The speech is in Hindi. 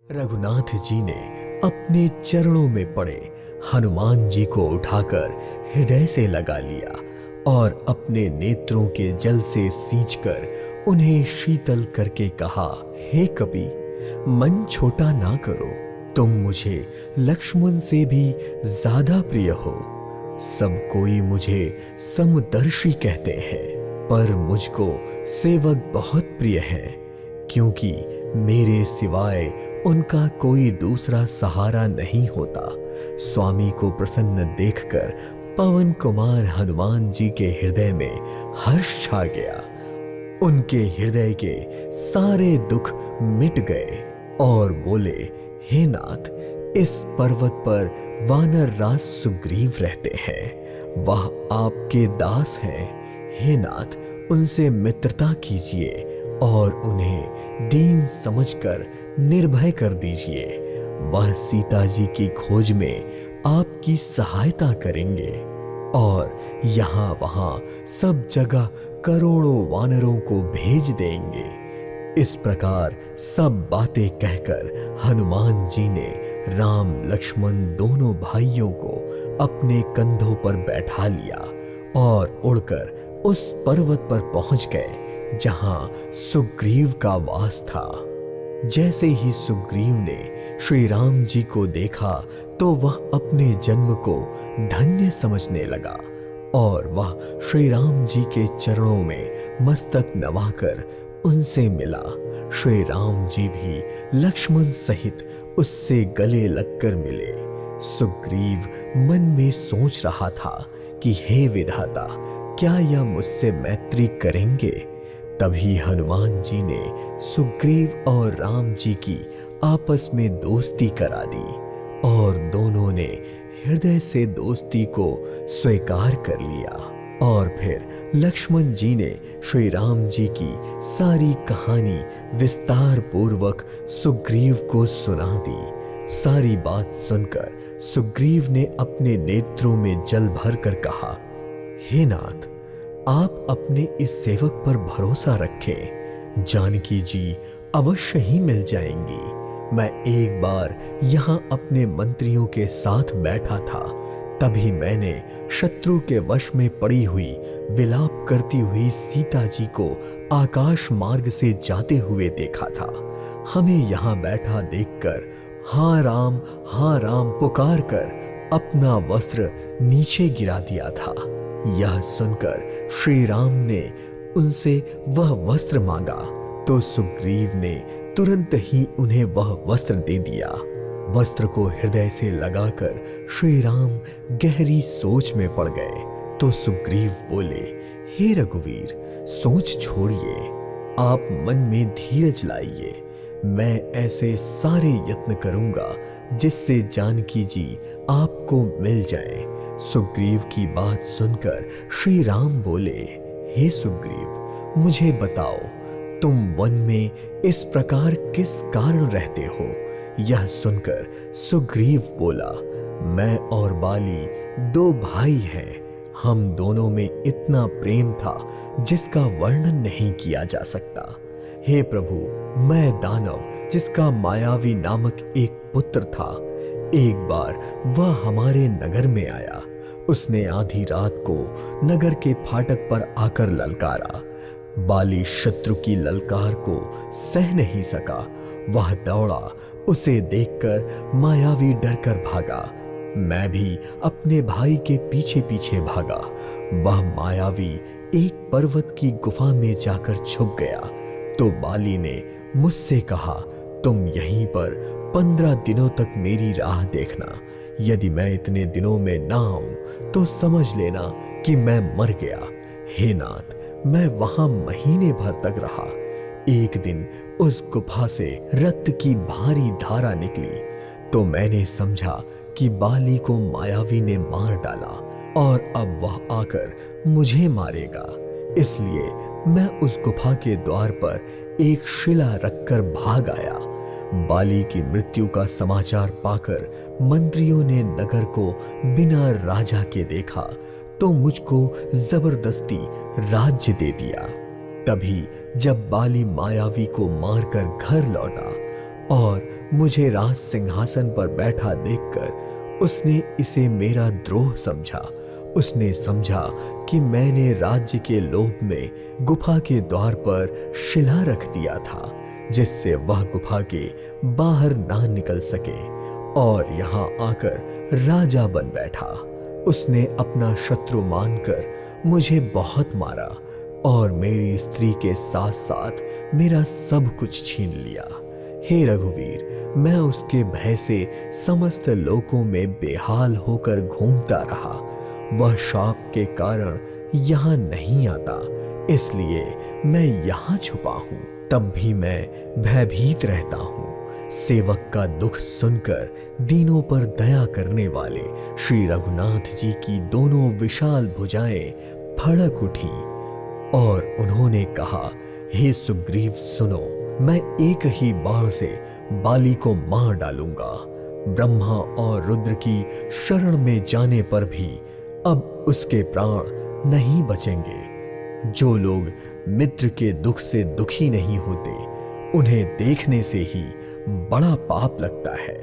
रघुनाथ जी ने अपने चरणों में पड़े हनुमान जी को उठाकर हृदय से लगा लिया और अपने नेत्रों के जल से सींचकर उन्हें शीतल करके कहा, हे कपि, मन छोटा ना करो, तुम मुझे लक्ष्मण से भी ज्यादा प्रिय हो। सब कोई मुझे समदर्शी कहते हैं, पर मुझको सेवक बहुत प्रिय है, क्योंकि मेरे सिवाय उनका कोई दूसरा सहारा नहीं होता। स्वामी को प्रसन्न देखकर पवन कुमार हनुमान जी के हृदय में हर्ष छा गया। उनके हृदय के सारे दुख मिट गए और बोले, हे नाथ, इस पर्वत पर वानर राज सुग्रीव रहते हैं, वह आपके दास हैं। हे नाथ, उनसे मित्रता कीजिए और उन्हें दीन समझकर निर्भय कर दीजिए। वह सीता जी की खोज में आपकी सहायता करेंगे और यहाँ वहाँ सब जगह करोड़ों वानरों को भेज देंगे। इस प्रकार सब बातें कहकर हनुमान जी ने राम लक्ष्मण दोनों भाइयों को अपने कंधों पर बैठा लिया और उड़कर उस पर्वत पर पहुंच गए जहां सुग्रीव का वास था। जैसे ही सुग्रीव ने श्री राम जी को देखा तो वह अपने जन्म को धन्य समझने लगा और वह श्री राम जी के चरणों में मस्तक नवाकर उनसे मिला। श्री राम जी भी लक्ष्मण सहित उससे गले लगकर मिले। सुग्रीव मन में सोच रहा था कि हे विधाता, क्या यह मुझसे मैत्री करेंगे? तभी हनुमान जी ने सुग्रीव और राम जी की आपस में दोस्ती करा दी और दोनों ने हृदय से दोस्ती को स्वीकार कर लिया। और फिर लक्ष्मण जी ने श्री राम जी की सारी कहानी विस्तार पूर्वक सुग्रीव को सुना दी। सारी बात सुनकर सुग्रीव ने अपने नेत्रों में जल भरकर कहा, हे नाथ, आप अपने इस सेवक पर भरोसा रखें। जानकी जी अवश्य ही मिल जाएंगी। मैं एक बार यहाँ अपने मंत्रियों के साथ बैठा था, तभी मैंने शत्रु के वश में पड़ी हुई विलाप करती हुई सीता जी को आकाश मार्ग से जाते हुए देखा था। हमें यहाँ बैठा देखकर हाँ राम पुकार कर अपना वस्त्र नीचे गिरा दिया था। यह सुनकर श्री राम ने उनसे वह वस्त्र मांगा तो सुग्रीव ने तुरंत ही उन्हें वह वस्त्र दे दिया। वस्त्र को हृदय से लगाकर श्री राम गहरी सोच में पड़ गए तो सुग्रीव बोले, हे रघुवीर, सोच छोड़िए, आप मन में धीरज लाइए। मैं ऐसे सारे यत्न करूंगा जिससे जानकी जी आपको मिल जाए। सुग्रीव की बात सुनकर श्री राम बोले, हे सुग्रीव, मुझे बताओ, तुम वन में इस प्रकार किस कारण रहते हो? यह सुनकर सुग्रीव बोला, मैं और बाली दो भाई हैं। हम दोनों में इतना प्रेम था जिसका वर्णन नहीं किया जा सकता। हे प्रभु, मैं दानव जिसका मायावी नामक एक पुत्र था, एक बार वह हमारे नगर में आया। उसने आधी रात को नगर के फाटक पर आकर ललकारा। बाली शत्रु की ललकार को सह नहीं सका। वह दौड़ा, उसे देखकर मायावी डरकर भागा। मैं भी अपने भाई के पीछे पीछे भागा। वह मायावी एक पर्वत की गुफा में जाकर छुप गया तो बाली ने मुझसे कहा, तुम यहीं पर 15 दिनों तक मेरी राह देखना। यदि मैं इतने दिनों में ना आऊं तो समझ लेना कि मैं मर गया। हे नाथ, मैं वहां महीने भर तक रहा। एक दिन उस गुफा से रक्त की भारी धारा निकली तो मैंने समझा कि बाली को मायावी ने मार डाला और अब वह आकर मुझे मारेगा। इसलिए मैं उस गुफा के द्वार पर एक शिला रखकर भाग आया। बाली की मृत्यु का समाचार पाकर मंत्रियों ने नगर को बिना राजा के देखा तो मुझको जबरदस्ती राज्य दे दिया। तभी जब बाली मायावी को मारकर घर लौटा और मुझे राज सिंहासन पर बैठा देखकर उसने इसे मेरा द्रोह समझा। उसने समझा कि मैंने राज्य के लोभ में गुफा के द्वार पर शिला रख दिया था, जिससे वह गुफा के बाहर ना निकल सके, और यहाँ आकर राजा बन बैठा। उसने अपना शत्रु मानकर मुझे बहुत मारा और मेरी स्त्री के साथ साथ मेरा सब कुछ छीन लिया। हे रघुवीर, मैं उसके भय से समस्त लोकों में बेहाल होकर घूमता रहा। वह शाप के कारण यहाँ नहीं आता, इसलिए मैं यहाँ छुपा हूँ। तब भी मैं भयभीत रहता हूँ। सेवक का दुख सुनकर दीनों पर दया करने वाले श्री रघुनाथ जी की दोनों विशाल भुजाएं फड़क उठी और उन्होंने कहा, हे सुग्रीव सुनो, मैं एक ही बाण से बाली को मार डालूंगा। ब्रह्मा और रुद्र की शरण में जाने पर भी अब उसके प्राण नहीं बचेंगे। जो लोग मित्र के दुख से दुखी नहीं होते, उन्हें देखने से ही बड़ा पाप लगता है।